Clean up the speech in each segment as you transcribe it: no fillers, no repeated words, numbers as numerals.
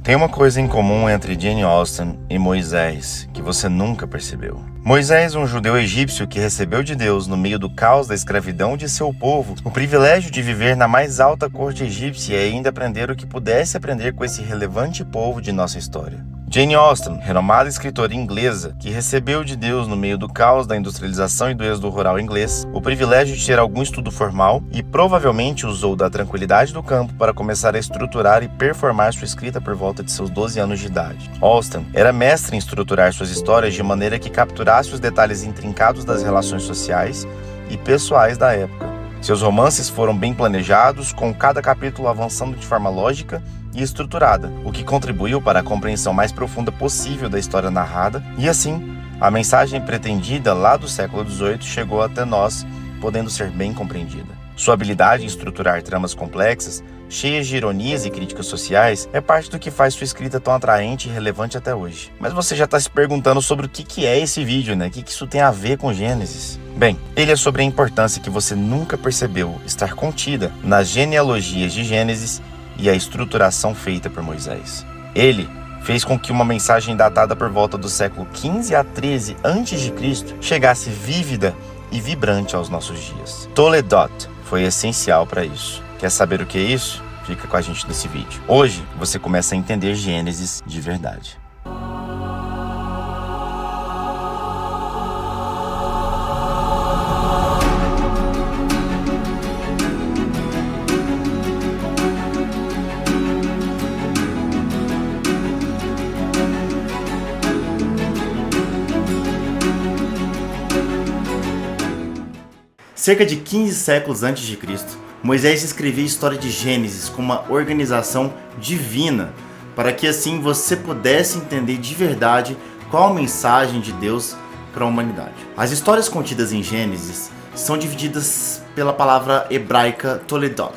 Tem uma coisa em comum entre Jane Austen e Moisés que você nunca percebeu. Moisés, um judeu egípcio que recebeu de Deus, no meio do caos da escravidão de seu povo, o privilégio de viver na mais alta corte egípcia e ainda aprender o que pudesse aprender com esse relevante povo de nossa história. Jane Austen, renomada escritora inglesa, que recebeu de Deus no meio do caos da industrialização e do êxodo rural inglês, o privilégio de ter algum estudo formal e provavelmente usou da tranquilidade do campo para começar a estruturar e performar sua escrita por volta de seus 12 anos de idade. Austen era mestre em estruturar suas histórias de maneira que capturasse os detalhes intrincados das relações sociais e pessoais da época. Seus romances foram bem planejados, com cada capítulo avançando de forma lógica e estruturada, o que contribuiu para a compreensão mais profunda possível da história narrada, e assim, a mensagem pretendida lá do século XVIII chegou até nós, podendo ser bem compreendida. Sua habilidade em estruturar tramas complexas, cheias de ironias e críticas sociais, é parte do que faz sua escrita tão atraente e relevante até hoje. Mas você já está se perguntando sobre o que é esse vídeo, né? O que isso tem a ver com Gênesis? Bem, ele é sobre a importância que você nunca percebeu estar contida nas genealogias de Gênesis e a estruturação feita por Moisés. Ele fez com que uma mensagem datada por volta do século XV a XIII a.C. chegasse vívida e vibrante aos nossos dias. Toledot foi essencial para isso. Quer saber o que é isso? Fica com a gente nesse vídeo. Hoje você começa a entender Gênesis de verdade. Cerca de 15 séculos antes de Cristo, Moisés escrevia a história de Gênesis como uma organização divina, para que assim você pudesse entender de verdade qual a mensagem de Deus para a humanidade. As histórias contidas em Gênesis são divididas pela palavra hebraica Toledot,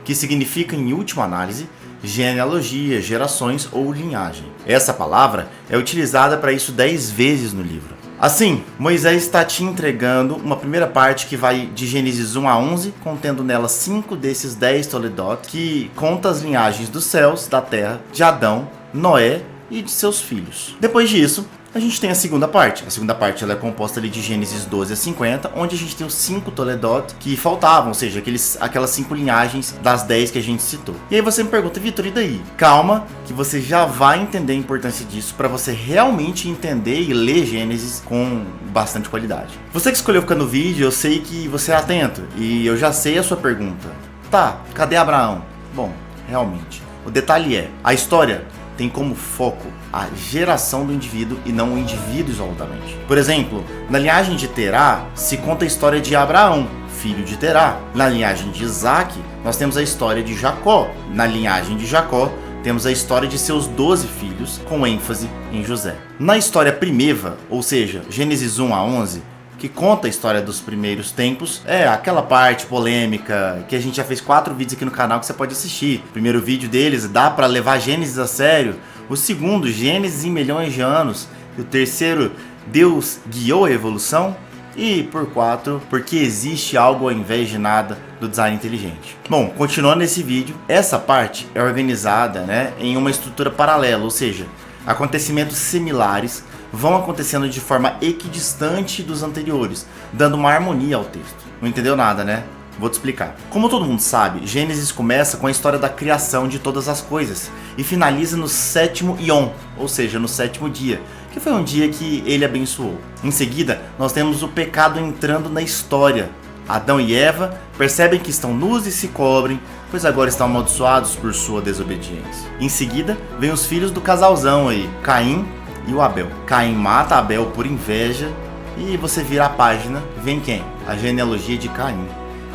que significa, em última análise, genealogia, gerações ou linhagem. Essa palavra é utilizada para isso 10 vezes no livro. Assim, Moisés está te entregando uma primeira parte que vai de Gênesis 1 a 11, contendo nela 5 desses 10 Toledot, que conta as linhagens dos céus, da terra, de Adão, Noé e de seus filhos. Depois disso, a gente tem a segunda parte. A segunda parte ela é composta ali de Gênesis 12 a 50, onde a gente tem os 5 Toledot que faltavam, ou seja, aquelas 5 linhagens das 10 que a gente citou. E aí você me pergunta, Vitor, e daí? Calma, que você já vai entender a importância disso para você realmente entender e ler Gênesis com bastante qualidade. Você que escolheu ficar no vídeo, eu sei que você é atento e eu já sei a sua pergunta. Tá, cadê Abraão? Bom, realmente, o detalhe é, a história tem como foco a geração do indivíduo e não o indivíduo isoladamente. Por exemplo, na linhagem de Terá se conta a história de Abraão, filho de Terá. Na linhagem de Isaac, nós temos a história de Jacó. Na linhagem de Jacó, temos a história de seus 12 filhos, com ênfase em José. Na história primeva, ou seja, Gênesis 1 a 11, que conta a história dos primeiros tempos, é aquela parte polêmica que a gente já fez 4 vídeos aqui no canal que você pode assistir. O primeiro vídeo deles, dá para levar Gênesis a sério? O segundo, Gênesis em milhões de anos? E o terceiro, Deus guiou a evolução? E por 4, porque existe algo ao invés de nada do design inteligente. Bom, continuando esse vídeo, essa parte é organizada, em uma estrutura paralela, ou seja, acontecimentos similares vão acontecendo de forma equidistante dos anteriores, dando uma harmonia ao texto. Não entendeu nada, né? Vou te explicar. Como todo mundo sabe, Gênesis começa com a história da criação de todas as coisas e finaliza no 7º Yom, ou seja, no 7º dia, que foi um dia que ele abençoou. Em seguida, nós temos o pecado entrando na história. Adão e Eva percebem que estão nus e se cobrem, pois agora estão amaldiçoados por sua desobediência. Em seguida, vem os filhos do casalzão aí, Caim e o Abel. Caim mata Abel por inveja e você vira a página, vem quem? A genealogia de Caim.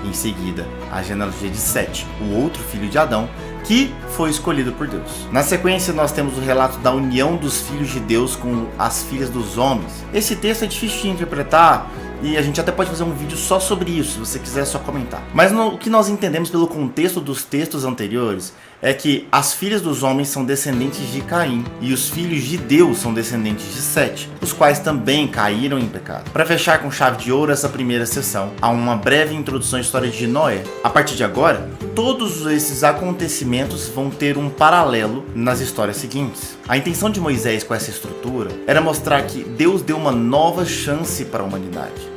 Em seguida, a genealogia de Sete, o outro filho de Adão, que foi escolhido por Deus. Na sequência, nós temos o relato da união dos filhos de Deus com as filhas dos homens. Esse texto é difícil de interpretar e a gente até pode fazer um vídeo só sobre isso, se você quiser só comentar. Mas o que nós entendemos pelo contexto dos textos anteriores é que as filhas dos homens são descendentes de Caim e os filhos de Deus são descendentes de Sete, os quais também caíram em pecado. Para fechar com chave de ouro essa primeira sessão, há uma breve introdução à história de Noé. A partir de agora, todos esses acontecimentos vão ter um paralelo nas histórias seguintes. A intenção de Moisés com essa estrutura era mostrar que Deus deu uma nova chance para a humanidade.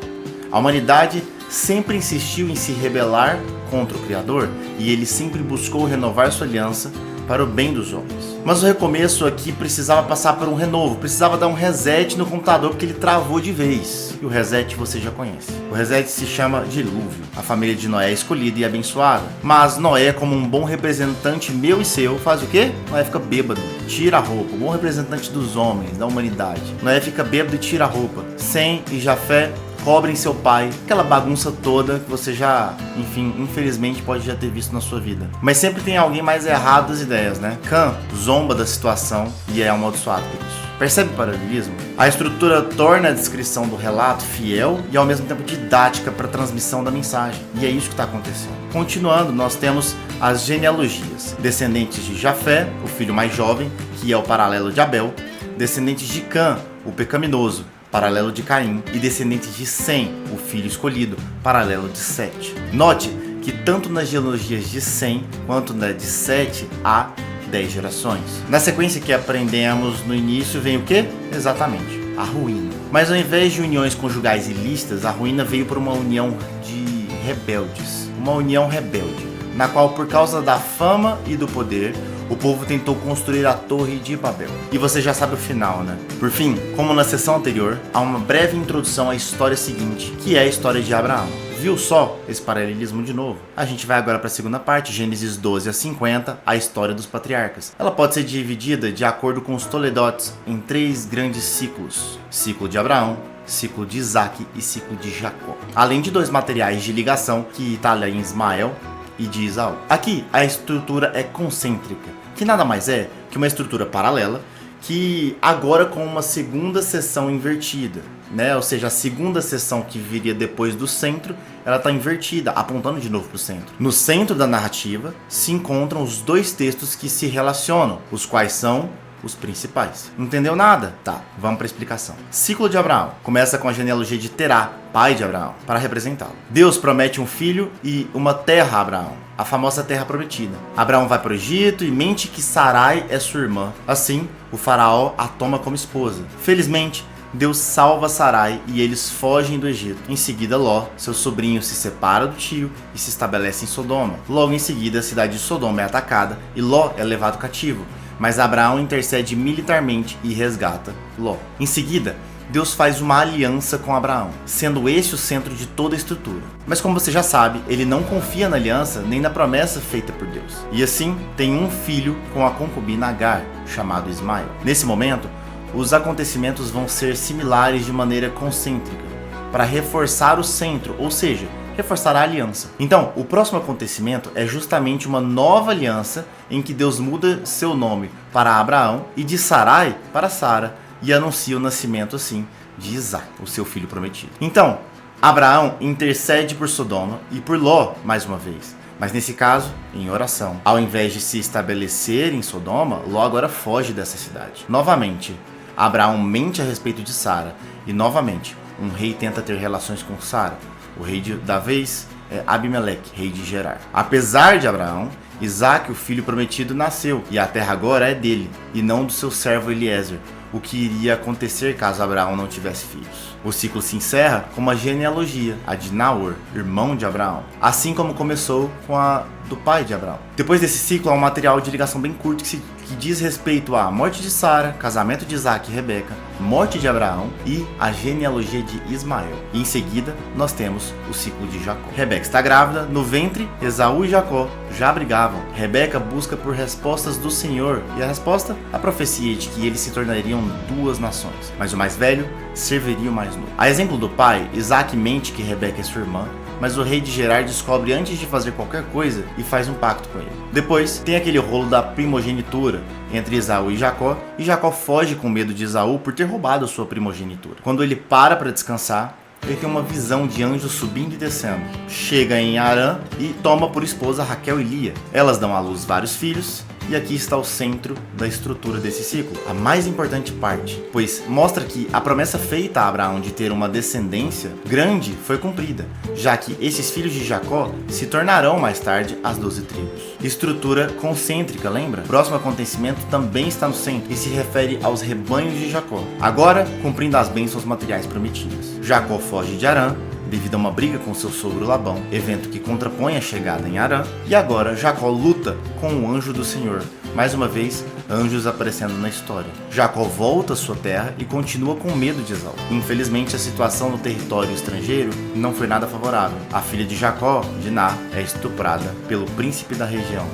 A humanidade sempre insistiu em se rebelar contra o Criador e ele sempre buscou renovar sua aliança para o bem dos homens. Mas o recomeço aqui precisava passar por um renovo, precisava dar um reset no computador porque ele travou de vez. E o reset você já conhece. O reset se chama dilúvio. A família de Noé é escolhida e abençoada. Mas Noé, como um bom representante meu e seu, faz o quê? Noé fica bêbado, tira a roupa. O bom representante dos homens, da humanidade. Noé fica bêbado e tira a roupa. Sem e Jafé cobrem seu pai, aquela bagunça toda que você já, enfim, infelizmente pode já ter visto na sua vida. Mas sempre tem alguém mais errado das ideias, né? Cã zomba da situação e é amaldiçoado por isso. Percebe o paralelismo? A estrutura torna a descrição do relato fiel e ao mesmo tempo didática para a transmissão da mensagem. E é isso que está acontecendo. Continuando, nós temos as genealogias. Descendentes de Jafé, o filho mais jovem, que é o paralelo de Abel. Descendentes de Cã, o pecaminoso, paralelo de Caim, e descendentes de Sem, o filho escolhido, paralelo de Sete. Note que tanto nas genealogias de Sem quanto na de Sete há 10 gerações. Na sequência que aprendemos no início vem o que? Exatamente, a ruína. Mas ao invés de uniões conjugais ilícitas, a ruína veio por uma união de rebeldes. Uma união rebelde, na qual por causa da fama e do poder, o povo tentou construir a Torre de Babel. E você já sabe o final, né? Por fim, como na sessão anterior, há uma breve introdução à história seguinte, que é a história de Abraão. Viu só esse paralelismo de novo? A gente vai agora para a segunda parte, Gênesis 12 a 50, a história dos patriarcas. Ela pode ser dividida de acordo com os Toledotes em 3 grandes ciclos. Ciclo de Abraão, ciclo de Isaac e ciclo de Jacó. Além de 2 materiais de ligação, que está ali em Ismael e de Esaú. Aqui a estrutura é concêntrica, que nada mais é que uma estrutura paralela, que agora com uma segunda seção invertida, né? Ou seja, a segunda seção que viria depois do centro, ela está invertida, apontando de novo para o centro. No centro da narrativa se encontram os 2 textos que se relacionam, os quais são os principais. Entendeu nada? Tá, vamos para a explicação. Ciclo de Abraão começa com a genealogia de Terá, pai de Abraão, para representá-lo. Deus promete um filho e uma terra a Abraão, a famosa terra prometida. Abraão vai para o Egito e mente que Sarai é sua irmã. Assim, o faraó a toma como esposa. Felizmente, Deus salva Sarai e eles fogem do Egito. Em seguida, Ló, seu sobrinho, se separa do tio e se estabelece em Sodoma. Logo em seguida, a cidade de Sodoma é atacada e Ló é levado cativo. Mas Abraão intercede militarmente e resgata Ló. Em seguida, Deus faz uma aliança com Abraão, sendo esse o centro de toda a estrutura. Mas como você já sabe, ele não confia na aliança nem na promessa feita por Deus. E assim, tem um filho com a concubina Agar, chamado Ismael. Nesse momento, os acontecimentos vão ser similares de maneira concêntrica, para reforçar o centro, ou seja, reforçar a aliança. Então, o próximo acontecimento é justamente uma nova aliança em que Deus muda seu nome para Abraão e de Sarai para Sara e anuncia o nascimento assim de Isaac, o seu filho prometido. Então, Abraão intercede por Sodoma e por Ló mais uma vez, mas nesse caso, em oração. Ao invés de se estabelecer em Sodoma, Ló agora foge dessa cidade. Novamente, Abraão mente a respeito de Sara e novamente, um rei tenta ter relações com Sara. O rei da vez é Abimeleque, rei de Gerar. Apesar de Abraão, Isaac, o filho prometido, nasceu, e a terra agora é dele, e não do seu servo Eliezer, o que iria acontecer caso Abraão não tivesse filhos. O ciclo se encerra com uma genealogia, a de Naor, irmão de Abraão, assim como começou com a do pai de Abraão. Depois desse ciclo, há um material de ligação bem curto que diz respeito à morte de Sara, casamento de Isaac e Rebeca, morte de Abraão e a genealogia de Ismael. E em seguida, nós temos o ciclo de Jacó. Rebeca está grávida, no ventre, Esaú e Jacó já brigavam. Rebeca busca por respostas do Senhor, e a resposta? A profecia de que eles se tornariam 2 nações, mas o mais velho serviria o mais novo. A exemplo do pai, Isaac mente que Rebeca é sua irmã, mas o rei de Gerar descobre antes de fazer qualquer coisa e faz um pacto com ele. Depois, tem aquele rolo da primogenitura entre Esaú e Jacó foge com medo de Esaú por ter roubado sua primogenitura. Quando ele para descansar, ele tem uma visão de anjos subindo e descendo. Chega em Harã e toma por esposa Raquel e Lia. Elas dão à luz vários filhos, e aqui está o centro da estrutura desse ciclo, a mais importante parte, pois mostra que a promessa feita a Abraão de ter uma descendência grande foi cumprida, já que esses filhos de Jacó se tornarão mais tarde as 12 tribos. Estrutura concêntrica, lembra? O próximo acontecimento também está no centro e se refere aos rebanhos de Jacó, agora cumprindo as bênçãos materiais prometidas. Jacó foge de Harã devido a uma briga com seu sogro Labão, evento que contrapõe a chegada em Harã, e agora Jacó luta com o anjo do Senhor. Mais uma vez, anjos aparecendo na história. Jacó volta à sua terra e continua com medo de Esaú. Infelizmente, a situação no território estrangeiro não foi nada favorável. A filha de Jacó, Diná, é estuprada pelo príncipe da região.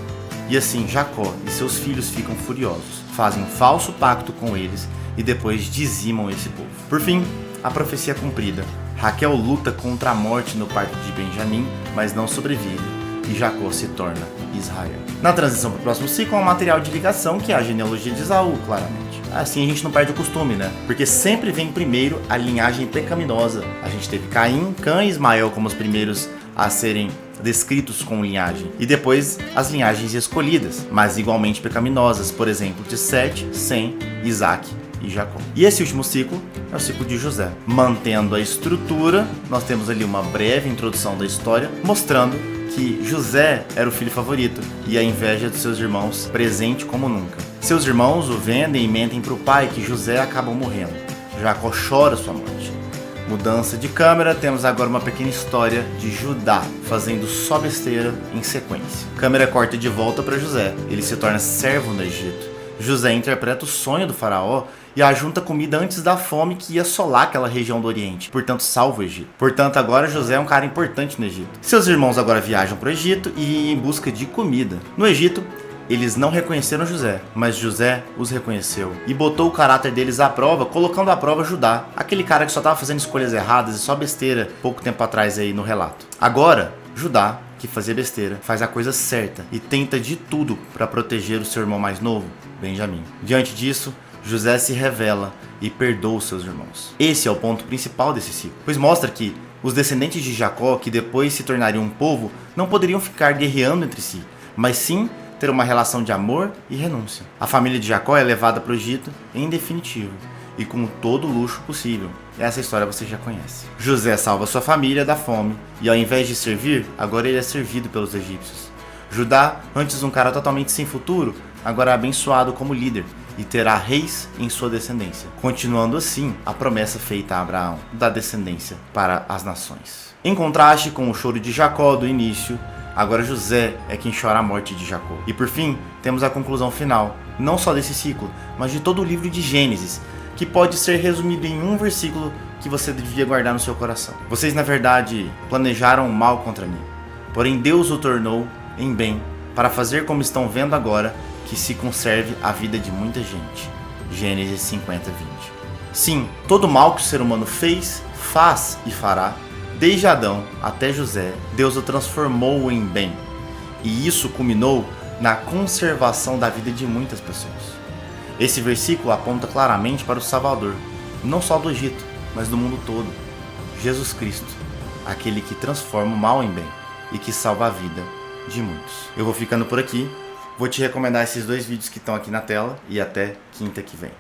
E assim, Jacó e seus filhos ficam furiosos, fazem um falso pacto com eles e depois dizimam esse povo. Por fim, a profecia é cumprida. Raquel luta contra a morte no parto de Benjamim, mas não sobrevive, e Jacó se torna Israel. Na transição para o próximo ciclo, há um material de ligação, que é a genealogia de Esaú, claramente. Assim a gente não perde o costume, né? Porque sempre vem primeiro a linhagem pecaminosa. A gente teve Caim, Cã e Ismael como os primeiros a serem descritos com linhagem, e depois as linhagens escolhidas, mas igualmente pecaminosas, por exemplo, de Sete, Sem, Isaac e Jacó. E esse último ciclo é o ciclo de José. Mantendo a estrutura, nós temos ali uma breve introdução da história, mostrando que José era o filho favorito e a inveja dos seus irmãos presente como nunca. Seus irmãos o vendem e mentem para o pai que José acabou morrendo. Jacó chora sua morte. Mudança de câmera, temos agora uma pequena história de Judá fazendo só besteira em sequência. Câmera corta de volta para José. Ele se torna servo no Egito. José interpreta o sonho do faraó e ajunta comida antes da fome que ia assolar aquela região do Oriente, portanto salva o Egito. Portanto, agora José é um cara importante no Egito. Seus irmãos agora viajam para o Egito e em busca de comida. No Egito, eles não reconheceram José, mas José os reconheceu e botou o caráter deles à prova, colocando à prova Judá, aquele cara que só estava fazendo escolhas erradas e só besteira pouco tempo atrás aí no relato. Agora, Judá, que fazia besteira, faz a coisa certa e tenta de tudo para proteger o seu irmão mais novo, Benjamim. Diante disso, José se revela e perdoa os seus irmãos. Esse é o ponto principal desse ciclo, pois mostra que os descendentes de Jacó, que depois se tornariam um povo, não poderiam ficar guerreando entre si, mas sim ter uma relação de amor e renúncia. A família de Jacó é levada para o Egito em definitivo e com todo o luxo possível. Essa história você já conhece. José salva sua família da fome e, ao invés de servir, agora ele é servido pelos egípcios. Judá, antes um cara totalmente sem futuro, agora é abençoado como líder e terá reis em sua descendência, continuando assim a promessa feita a Abraão da descendência para as nações. Em contraste com o choro de Jacó do início, agora José é quem chora a morte de Jacó. E por fim, temos a conclusão final, não só desse ciclo, mas de todo o livro de Gênesis, que pode ser resumido em um versículo que você devia guardar no seu coração. Vocês, na verdade, planejaram o mal contra mim, porém Deus o tornou em bem, para fazer como estão vendo agora, que se conserve a vida de muita gente. Gênesis 50:20. Sim, todo mal que o ser humano fez, faz e fará, desde Adão até José, Deus o transformou em bem. E isso culminou na conservação da vida de muitas pessoas. Esse versículo aponta claramente para o Salvador, não só do Egito, mas do mundo todo. Jesus Cristo, aquele que transforma o mal em bem e que salva a vida de muitos. Eu vou ficando por aqui, vou te recomendar esses 2 vídeos que estão aqui na tela e até quinta que vem.